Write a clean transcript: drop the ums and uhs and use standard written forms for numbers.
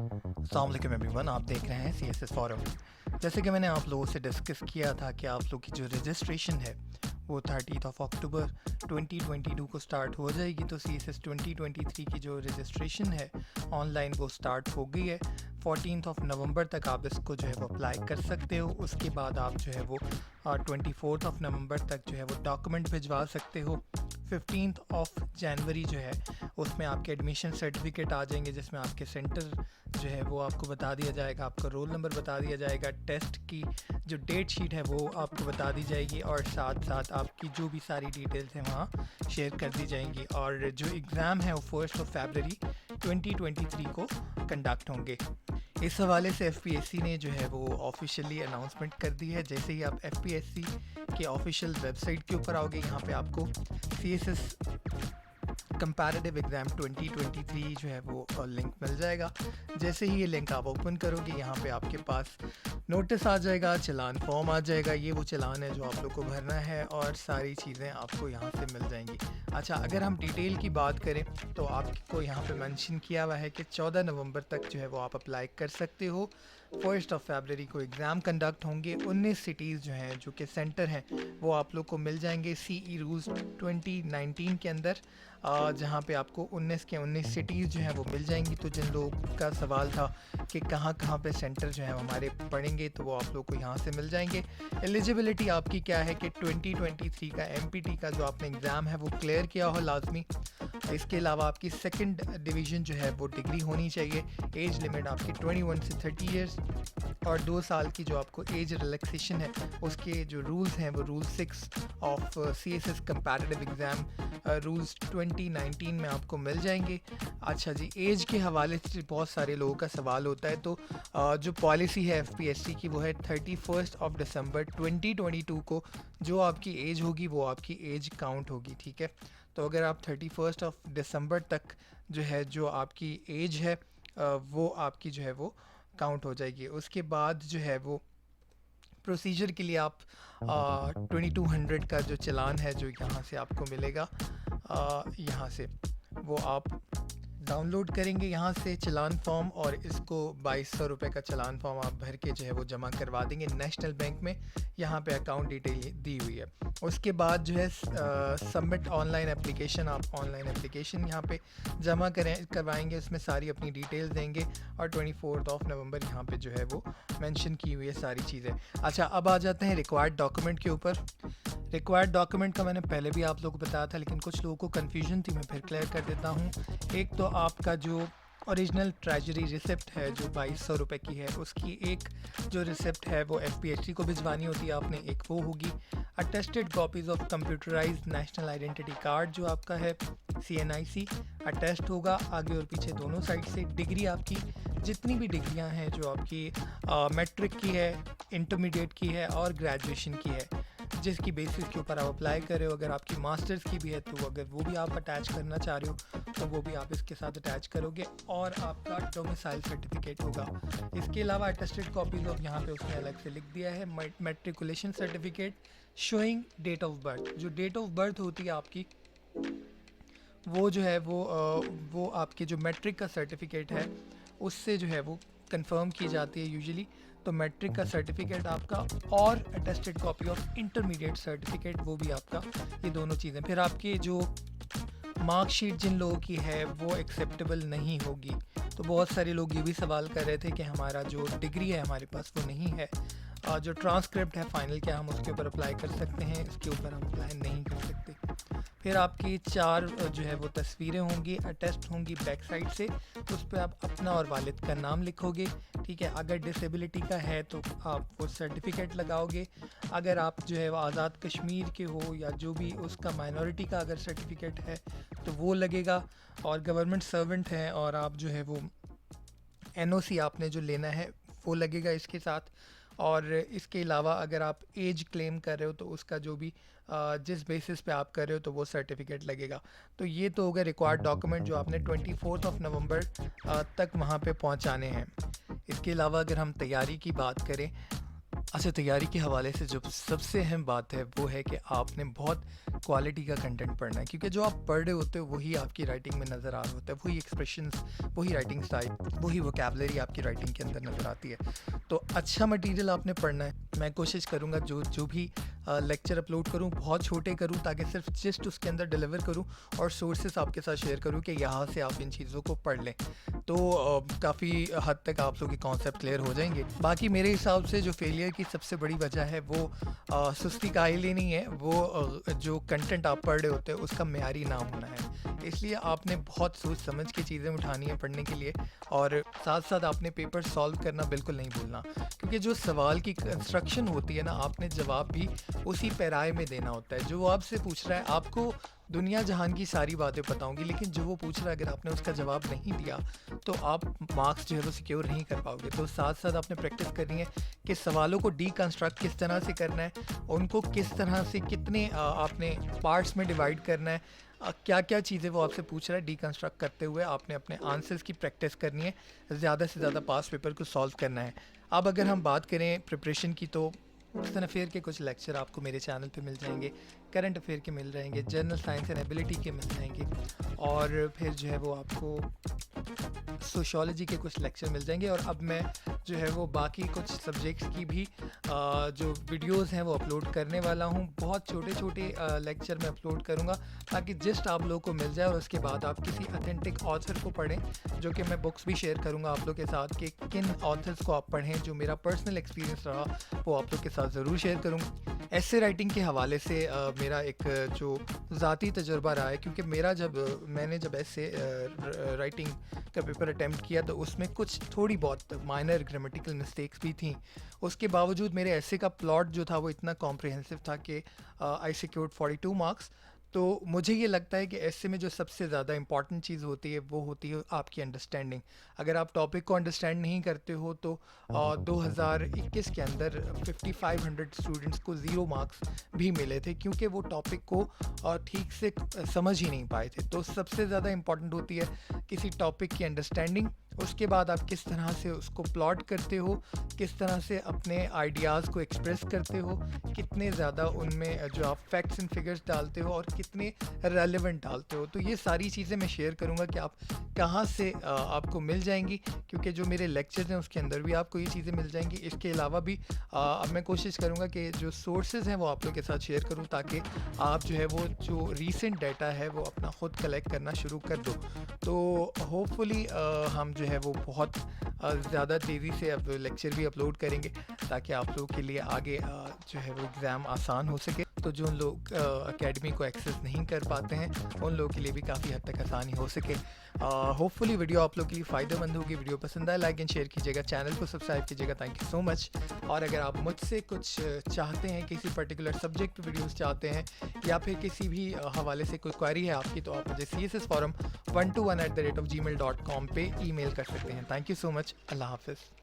अस्सलाम वालेकुम एवरीवन, आप देख रहे हैं CSS फोरम। जैसे कि मैंने आप लोगों से डिस्कस किया था कि आप लोग की जो रजिस्ट्रेशन है वो 30 अक्टूबर 2022 को स्टार्ट हो जाएगी। तो CSS 2023 की जो रजिस्ट्रेशन है ऑनलाइन वो स्टार्ट हो गई है। 14 नवंबर तक आप इसको जो है वो अप्लाई कर सकते हो। उसके बाद आप जो है वो 24 नवंबर तक जो है वो डॉक्यूमेंट भिजवा सकते हो। 15 जनवरी जो है उसमें आपके एडमिशन सर्टिफिकेट आ जाएंगे, जिसमें आपके सेंटर जो है वो आपको बता दिया जाएगा, आपका रोल नंबर बता दिया जाएगा, टेस्ट की जो डेट शीट है वो आपको बता दी जाएगी और साथ साथ आपकी जो भी सारी डिटेल्स हैं वहाँ शेयर कर दी जाएंगी। और जो एग्ज़ाम है वो 1 फरवरी 2023 को कंडक्ट होंगे। इस हवाले से FPSC ने जो है वो ऑफिशियली अनाउंसमेंट कर दी है। जैसे ही आप FPSC के ऑफिशियल वेबसाइट के ऊपर आओगे, यहाँ पे आपको CSS कंपैरेटिव एग्ज़ाम 2023 जो है वो लिंक मिल जाएगा। जैसे ही ये लिंक आप ओपन करोगे, यहाँ पे आपके पास नोटिस आ जाएगा, चलान फॉर्म आ जाएगा। ये वो चलान है जो आप लोग को भरना है और सारी चीज़ें आपको यहाँ से मिल जाएंगी। अच्छा, अगर हम डिटेल की बात करें तो आपको यहाँ पे मेंशन किया हुआ है कि 14 नवंबर तक जो है वो आप अप्लाई कर सकते हो। 1 फरवरी को एग्ज़ाम कंडक्ट होंगे। 19 सिटीज़ जो हैं, जो कि सेंटर हैं, वो आप लोग को मिल जाएंगे CE रूल्स 2019 के अंदर, जहाँ पे आपको 19 के 19 सिटीज़ जो हैं वो मिल जाएंगी। तो जिन लोगों का सवाल था कि कहाँ कहाँ पे सेंटर जो है हमारे पड़ेंगे, तो वो आप लोग को यहाँ से मिल जाएंगे। एलिजिबिलिटी आपकी क्या है कि 2023 का MPT का जो आपने एग्ज़ाम है वो क्लियर किया हो लाजमी। इसके अलावा आपकी सेकंड डिवीज़न जो है वो डिग्री होनी चाहिए। एज लिमिट आपकी 21 से 30 ईयर्स और 2 साल की जो आपको एज रिलैक्सेशन है उसके जो रूल्स हैं वो rule 6 of CSS comparative exam rules 2019 में आपको मिल जाएंगे। अच्छा जी, एज के हवाले से बहुत सारे लोगों का सवाल होता है। तो जो पॉलिसी है FPSC की वो है 31 दिसंबर 2022 को जो आपकी एज होगी वो आपकी एज काउंट होगी। ठीक है, तो अगर आप 31 दिसंबर तक जो है जो आपकी एज है वो आपकी जो है वो काउंट हो जाएगी। उसके बाद जो है वो प्रोसीजर के लिए आप 2200 का जो चालान है जो यहाँ से आपको मिलेगा, यहाँ से वो आप डाउनलोड करेंगे यहाँ से चालान फॉर्म, और इसको 2200 रुपये का चालान फॉर्म आप भर के जो है वो जमा करवा देंगे नेशनल बैंक में। यहाँ पे अकाउंट डिटेल दी हुई है। उसके बाद जो है सबमिट ऑनलाइन एप्लीकेशन, आप ऑनलाइन एप्लीकेशन यहाँ पे जमा करवाएंगे, उसमें सारी अपनी डिटेल्स देंगे और 24 नवंबर यहाँ पे जो है वो मेंशन की हुई है सारी चीज़ें। अच्छा, अब आ जाते हैं रिक्वायर्ड डॉक्यूमेंट के ऊपर। रिक्वायर्ड डॉक्यूमेंट का मैंने पहले भी आप लोगों को बताया था, लेकिन कुछ लोगों को कन्फ्यूजन थी, मैं फिर क्लियर कर देता हूँ। एक तो आपका जो ओरिजिनल ट्रेजरी रिसिप्ट है जो 2200 रुपये की है, उसकी एक जो रिसिप्ट है वो FPSC को भिजवानी होती है आपने, एक वो होगी। Attested copies of computerised national identity card जो आपका है CNIC अटेस्ट होगा आगे और पीछे दोनों साइड से। डिग्री आपकी जितनी भी डिग्रियां हैं जो आपकी मैट्रिक की है, इंटरमीडिएट की है और ग्रेजुएशन की है, जिसकी बेसिस के ऊपर आप अप्लाई कर रहे हो। अगर आपकी मास्टर्स की भी है तो अगर वो भी आप अटैच करना चाह रहे हो तो वो भी आप इसके साथ अटैच करोगे, और आपका डोमिसाइल सर्टिफिकेट होगा। इसके अलावा अटेस्टेड कॉपीज ऑफ, यहाँ पे उसने अलग से लिख दिया है, matriculation certificate showing date of birth. जो डेट ऑफ बर्थ होती है आपकी वो जो है वो आपके जो मैट्रिक का सर्टिफिकेट है उससे जो है वो कंफर्म की जाती है यूजुअली। तो मैट्रिक का सर्टिफिकेट आपका और attested copy of intermediate certificate वो भी आपका, ये दोनों चीज़ें। फिर आपके जो मार्कशीट जिन लोगों की है वो एक्सेप्टेबल नहीं होगी। तो बहुत सारे लोग ये भी सवाल कर रहे थे कि हमारा जो डिग्री है हमारे पास वो नहीं है, जो ट्रांसक्रिप्ट है फाइनल, क्या हम उसके ऊपर अप्लाई कर सकते हैं? इसके ऊपर हम अप्लाई नहीं कर सकते। फिर आपकी 4 जो है वो तस्वीरें होंगी, अटेस्ट होंगी बैक साइड से, तो उस पर आप अपना और वालिद का नाम लिखोगे। ठीक है, अगर डिसेबिलिटी का है तो आप वो सर्टिफिकेट लगाओगे। अगर आप जो है वो आज़ाद कश्मीर के हो या जो भी उसका माइनॉरिटी का अगर सर्टिफिकेट है तो वो लगेगा। और गवर्नमेंट सर्वेंट हैं और आप जो है वो NOC आपने जो लेना है वो लगेगा इसके साथ। और इसके अलावा अगर आप एज क्लेम कर रहे हो तो उसका जो भी जिस बेसिस पे आप कर रहे हो तो वो सर्टिफिकेट लगेगा। तो ये तो हो गए रिक्वायर्ड डॉक्यूमेंट जो आपने 24 नवंबर तक वहाँ पे पहुँचाने हैं। इसके अलावा अगर हम तैयारी की बात करें अच्छा, तैयारी के हवाले से जो सबसे अहम बात है वो है कि आपने बहुत क्वालिटी का कंटेंट पढ़ना है, क्योंकि जो आप पढ़ रहे होते हो वही आपकी राइटिंग में नज़र आ रहा होता है, वही एक्सप्रेशंस, वही राइटिंग स्टाइल, वही वोकैबुलरी आपकी राइटिंग के अंदर नज़र आती है। तो अच्छा मटेरियल आपने पढ़ना है। मैं कोशिश करूँगा जो जो भी लेक्चर अपलोड करूँ बहुत छोटे करूँ, ताकि सिर्फ जस्ट उसके अंदर डिलीवर करूँ और सोर्सेस आपके साथ शेयर करूँ कि यहाँ से आप इन चीज़ों को पढ़ लें। तो काफ़ी हद तक आप लोगों के कॉन्सेप्ट क्लियर हो जाएंगे। बाकी मेरे हिसाब से जो फेलियर की सबसे बड़ी वजह है वो सुस्ती काहली नहीं है, वो जो कंटेंट आप पढ़ रहे होते हैं उसका मेयारी ना होना है। इसलिए आपने बहुत सोच समझ के चीज़ें उठानी है पढ़ने के लिए, और साथ साथ आपने पेपर सॉल्व करना बिल्कुल नहीं भूलना, क्योंकि जो सवाल की कंस्ट्रक्शन होती है ना, आपने जवाब भी उसी पैराए में देना होता है। जो वो आपसे पूछ रहा है, आपको दुनिया जहान की सारी बातें पता होंगी, लेकिन जो वो पूछ रहा है अगर आपने उसका जवाब नहीं दिया तो आप मार्क्स जो है वो सिक्योर नहीं कर पाओगे। तो साथ साथ आपने प्रैक्टिस करनी है कि सवालों को डीकंस्ट्रक्ट किस तरह से करना है, उनको किस तरह से कितने आपने पार्ट्स में डिवाइड करना है, क्या क्या चीज़ें वो आपसे पूछ रहा है, डीकंस्ट्रक्ट करते हुए आपने अपने आंसर्स की प्रैक्टिस करनी है, ज़्यादा से ज़्यादा पास्ट पेपर को सॉल्व करना है। अब अगर हम बात करें प्रिपरेशन की, तो करंट अफेयर के कुछ लेक्चर आपको मेरे चैनल पे मिल जाएंगे, करंट अफेयर के मिल जाएंगे, जनरल साइंस एंड एबिलिटी के मिल जाएंगे, और फिर जो है वो आपको सोशियोलॉजी के कुछ लेक्चर मिल जाएंगे। और अब मैं जो है वो बाकी कुछ सब्जेक्ट्स की भी जो वीडियोस हैं वो अपलोड करने वाला हूँ। बहुत छोटे छोटे लेक्चर मैं अपलोड करूँगा ताकि जस्ट आप लोगों को मिल जाए, और उसके बाद आप किसी अथेंटिक ऑथर को पढ़ें, जो कि मैं बुक्स भी शेयर करूँगा आप लोग के साथ कि किन ऑथर्स को आप पढ़ें। जो मेरा पर्सनल एक्सपीरियंस रहा वो आप लोग के साथ ज़रूर शेयर करूँगा। ऐसे राइटिंग के हवाले से मेरा एक जो ज़ाती तजुर्बा रहा है, क्योंकि मैंने जब ऐसे राइटिंग का पेपर अटैम्प्ट किया तो उसमें कुछ थोड़ी बहुत माइनर ग्रामेटिकल मिस्टेक्स भी थी। उसके बावजूद मेरे ऐसे का प्लॉट जो था वो इतना कॉम्प्रिहेंसिव था कि आई सिक्योर्ड 42 मार्क्स। तो मुझे ये लगता है कि ऐसे में जो सबसे ज़्यादा इंपॉर्टेंट चीज़ होती है वो होती है आपकी अंडरस्टैंडिंग। अगर आप टॉपिक को अंडरस्टैंड नहीं करते हो तो 2021 के अंदर 5500 स्टूडेंट्स को 0 मार्क्स भी मिले थे, क्योंकि वो टॉपिक को ठीक से समझ ही नहीं पाए थे। तो सबसे ज़्यादा इंपॉर्टेंट होती है किसी टॉपिक की अंडरस्टैंडिंग, उसके बाद आप किस तरह से उसको प्लॉट करते हो, किस तरह से अपने आइडियाज़ को एक्सप्रेस करते हो, कितने ज़्यादा उनमें जो आप फैक्ट्स एंड फिगर्स डालते हो और कितने रेलेवेंट डालते हो। तो ये सारी चीज़ें मैं शेयर करूँगा कि आप कहाँ से आपको मिल जाएंगी, क्योंकि जो मेरे लेक्चर्स हैं उसके अंदर भी आपको ये चीज़ें मिल जाएंगी। इसके अलावा भी अब मैं कोशिश करूँगा कि जो सोर्सेज हैं वो आप लोग के साथ शेयर करूँ, ताकि आप जो है वो जो रीसेंट डाटा है वो अपना ख़ुद कलेक्ट करना शुरू कर दो। तो होपफुली हम जो है वो बहुत ज़्यादा तेज़ी से अब लेक्चर भी अपलोड करेंगे, ताकि आप लोगों के लिए आगे जो है वो एग्ज़ाम आसान हो सके। तो जो लोग एकेडमी को एक्सेस नहीं कर पाते हैं उन लोगों के लिए भी काफ़ी हद तक आसानी हो सके। होपफुली वीडियो आप लोग के लिए फ़ायदेमंद होगी। वीडियो पसंद आए लाइक एंड शेयर कीजिएगा, चैनल को सब्सक्राइब कीजिएगा। Thank you so much. और अगर आप मुझसे कुछ चाहते हैं, किसी पर्टिकुलर सब्जेक्ट पे वीडियोस चाहते हैं, या फिर किसी भी हवाले से कोई क्वेरी है आपकी, तो आप मुझे CSS forum 121@gmail.com पे ईमेल कर सकते हैं। Thank you so much. अल्लाह हाफ़िज़।